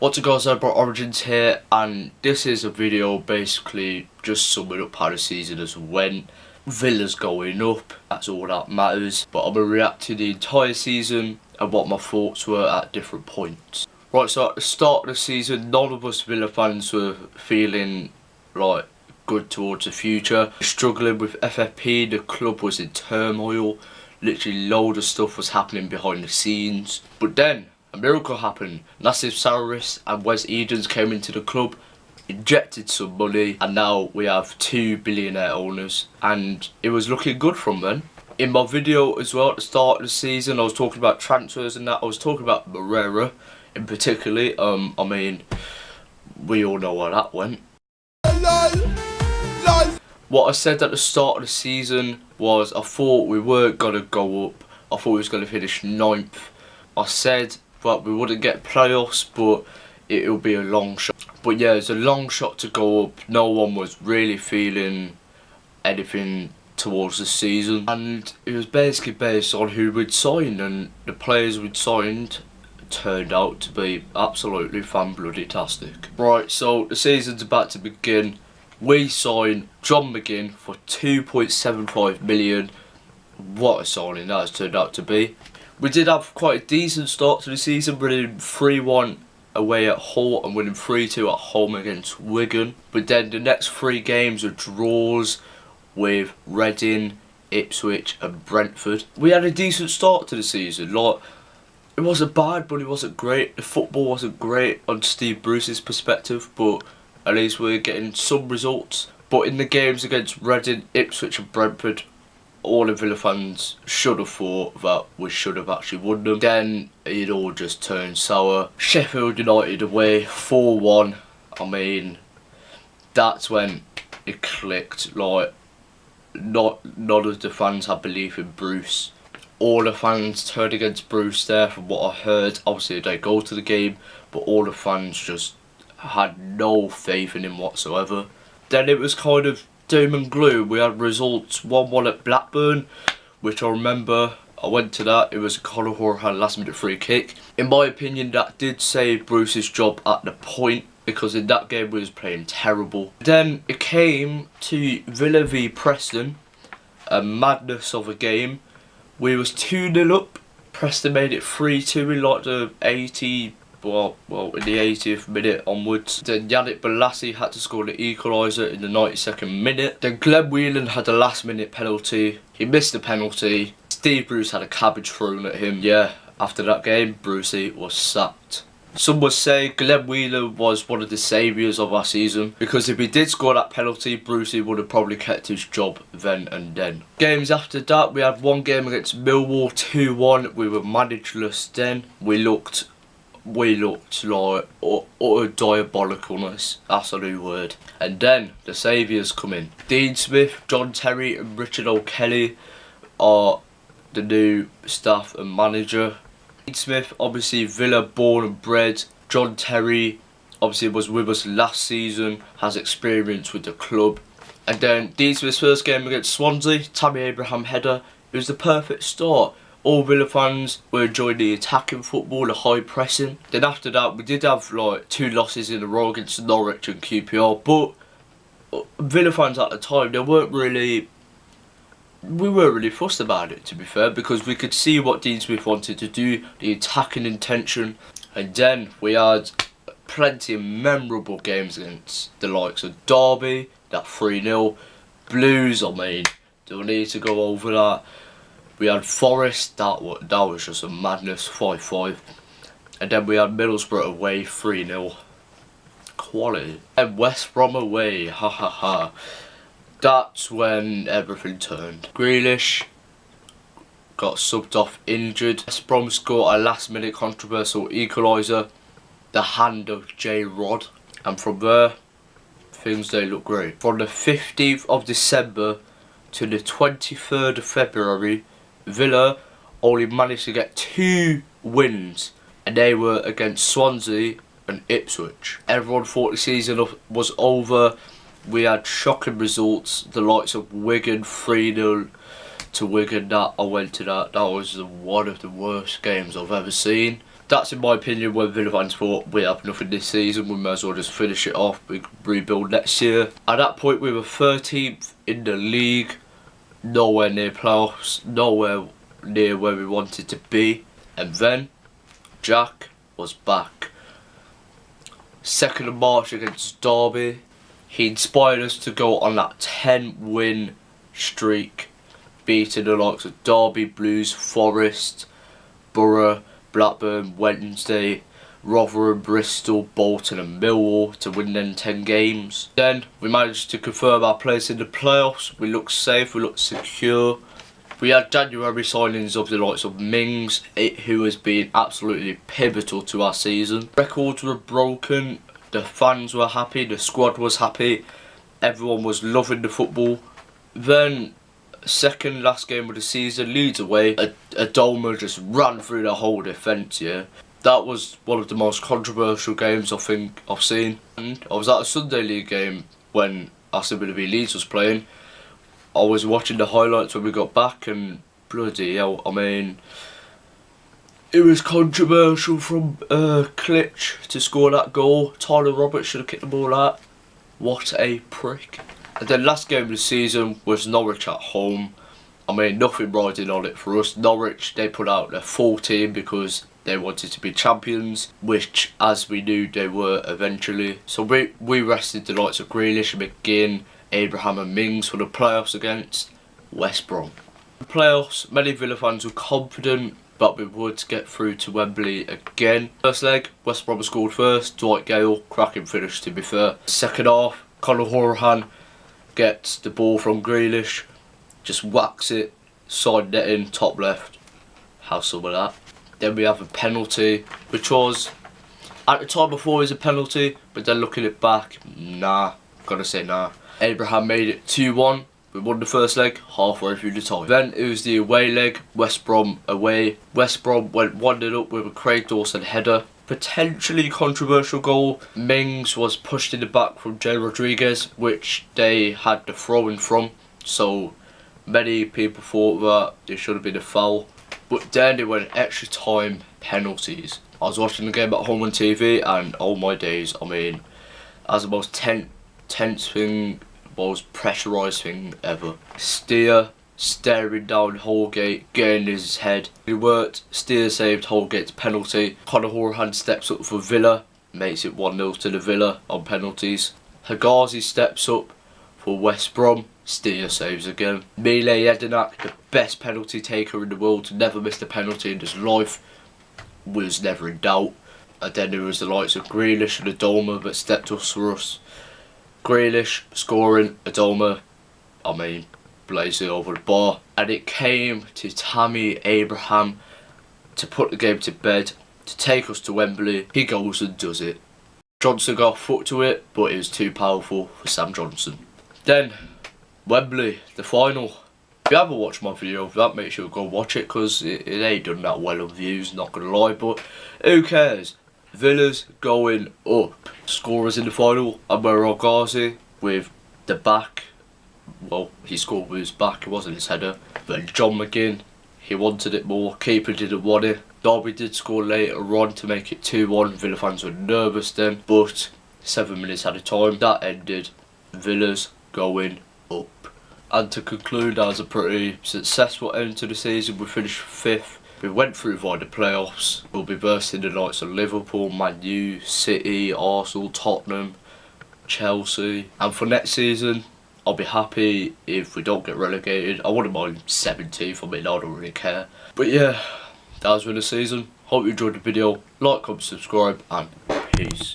What's up guys, Bro Origins here, and this is a video basically just summing up how the season has went. Villa's going up, that's all that matters, but I'm going to react to the entire season and what my thoughts were at different points. Right, so at the start of the season, none of us Villa fans were feeling like good towards the future. Struggling with FFP, the club was in turmoil, literally loads of stuff was happening behind the scenes. But then a miracle happened. Nassif Sawiris and Wes Edens came into the club, injected some money, and now we have 2 billionaire owners, and it was looking good from then. In my video as well at the start of the season, I was talking about transfers and that. I was talking about Moreira in particular. I mean, we all know how that went. What I said at the start of the season was I thought we weren't going to go up. I thought we was going to finish 9th. I said that we wouldn't get playoffs, but it'll be a long shot. But yeah, it's a long shot to go up. No one was really feeling anything towards the season, and it was basically based on who we'd signed, and the players we'd signed turned out to be absolutely fan-bloody-tastic. Right, so the season's about to begin. We signed John McGinn for 2.75 million. What a signing that has turned out to be. We did have quite a decent start to the season, winning 3-1 away at Hull and winning 3-2 at home against Wigan. But then the next 3 games were draws with Reading, Ipswich and Brentford. We had a decent start to the season. Like, it wasn't bad, but it wasn't great. The football wasn't great on Steve Bruce's perspective, but at least we're getting some results. But in the games against Reading, Ipswich and Brentford, all the Villa fans should have thought that we should have actually won them. Then it all just turned sour. Sheffield United away, 4-1. I mean, that's when it clicked. Like, none of the fans had belief in Bruce. All the fans turned against Bruce there, from what I heard. Obviously they go to the game, but all the fans just had no faith in him whatsoever. Then it was kind of doom and gloom. We had results 1-1 at Blackburn, which I remember. I went to that. It was Conor Hoare had a last minute free kick. In my opinion, that did save Bruce's job at the point, because in that game we was playing terrible. Then it came to Villa v Preston, a madness of a game. We was 2-0 up. Preston made it 3-2 in like the 80. Well, in the 80th minute onwards. Then Yannick Bolasie had to score the equaliser in the 92nd minute. Then Glenn Whelan had a last minute penalty. He missed the penalty. Steve Bruce had a cabbage thrown at him. Yeah, after that game, Brucey was sacked. Some would say Glenn Whelan was one of the saviours of our season, because if he did score that penalty, Brucey would have probably kept his job then and then. Games after that, we had one game against Millwall, 2-1. We were managerless then. We looked like utter diabolicalness, that's a new word. And then the saviours come in. Dean Smith, John Terry and Richard O'Kelly are the new staff and manager. Dean Smith, obviously Villa born and bred. John Terry obviously was with us last season, has experience with the club. And then Dean Smith's first game against Swansea, Tammy Abraham header. It was the perfect start. All Villa fans were enjoying the attacking football, the high pressing. Then after that, we did have like 2 losses in a row against Norwich and QPR. But Villa fans at the time, we weren't really fussed about it, to be fair, because we could see what Dean Smith wanted to do, the attacking intention. And then we had plenty of memorable games against the likes of Derby, that 3-0. Blues, I mean, do I need to go over that? We had Forest, that was just a madness, 5-5. And then we had Middlesbrough away, 3-0. Quality. And West Brom away, ha ha ha. That's when everything turned. Grealish got subbed off injured. West Brom scored a last minute controversial equaliser, the hand of J Rod. And from there, things they look great. From the 15th of December to the 23rd of February, Villa only managed to get 2 wins, and they were against Swansea and Ipswich. Everyone thought the season was over. We had shocking results, the likes of Wigan 3-0 to Wigan. That I went to that. That was one of the worst games I've ever seen. That's in my opinion when Villa fans thought we have nothing this season, we may as well just finish it off, we can rebuild next year. At that point we were 13th in the league, nowhere near playoffs, nowhere near where we wanted to be. And then Jack was back. 2nd of March against Derby, he inspired us to go on that 10-win streak, beating the likes of Derby, Blues, Forest, Borough, Blackburn, Wednesday, Rotherham, Bristol, Bolton and Millwall to win them 10 games. Then we managed to confirm our place in the playoffs. We looked safe, we looked secure. We had January signings of the likes of Mings, who has been absolutely pivotal to our season. Records were broken, the fans were happy, the squad was happy, everyone was loving the football. Then, second last game of the season, Leeds away, Adoma just ran through the whole defence, yeah. That was one of the most controversial games I think I've seen. And I was at a Sunday League game when Aston Villa v Leeds was playing. I was watching the highlights when we got back and bloody hell, I mean, it was controversial from Klitsch to score that goal. Tyler Roberts should have kicked the ball out. What a prick. And then last game of the season was Norwich at home. I mean, nothing riding on it for us. Norwich, they put out their full team because they wanted to be champions, which, as we knew, they were eventually. So we rested the likes of Grealish, McGinn, Abraham and Mings for the playoffs against West Brom. The playoffs, many Villa fans were confident that we would get through to Wembley again. First leg, West Brom scored first, Dwight Gale, cracking finish to be fair. Second half, Conor Hourihane gets the ball from Grealish, just whacks it, side netting, top left. Have some of that. Then we have a penalty, which was, at the time before it was a penalty, but then looking it back, nah, gotta say nah. Abraham made it 2-1, we won the first leg halfway through the time. Then it was the away leg, West Brom away. West Brom went 1-0 up with a Craig Dawson header. Potentially controversial goal. Mings was pushed in the back from Jay Rodriguez, which they had the throw-in from. So many people thought that it should have been a foul. But then it went extra time penalties. I was watching the game at home on TV and oh my days, I mean, as the most tense thing, most pressurised thing ever. Steer staring down Holgate, getting his head. It worked, Steer saved Holgate's penalty. Conor Hourihane steps up for Villa, makes it 1-0 to the Villa on penalties. Hegazi steps up for West Brom, Steer saves again. Mile Jedinak, the best penalty taker in the world, never missed a penalty in his life, was never in doubt. And then there was the likes of Grealish and Adoma that stepped up for us. Grealish scoring, Adoma, I mean, blazing over the bar. And it came to Tammy Abraham to put the game to bed, to take us to Wembley. He goes and does it. Johnson got a foot to it, but it was too powerful for Sam Johnson. Then, Wembley, the final. If you haven't watched my video of that, make sure to go watch it, because it ain't done that well on views, not gonna lie, but who cares? Villa's going up. Scorers in the final, Amir Ghazi with the back. Well, he scored with his back, it wasn't his header. Then John McGinn, he wanted it more, keeper didn't want it. Derby did score later on to make it 2-1. Villa fans were nervous then, but 7 minutes at a time, that ended. Villa's going up. And to conclude, that was a pretty successful end to the season. We finished 5th. We went through via the playoffs. We'll be versing the likes of Liverpool, Man U, City, Arsenal, Tottenham, Chelsea. And for next season, I'll be happy if we don't get relegated. I wouldn't mind 17th, I mean, I don't really care. But yeah, that was for the season. Hope you enjoyed the video. Like, comment, subscribe, and peace.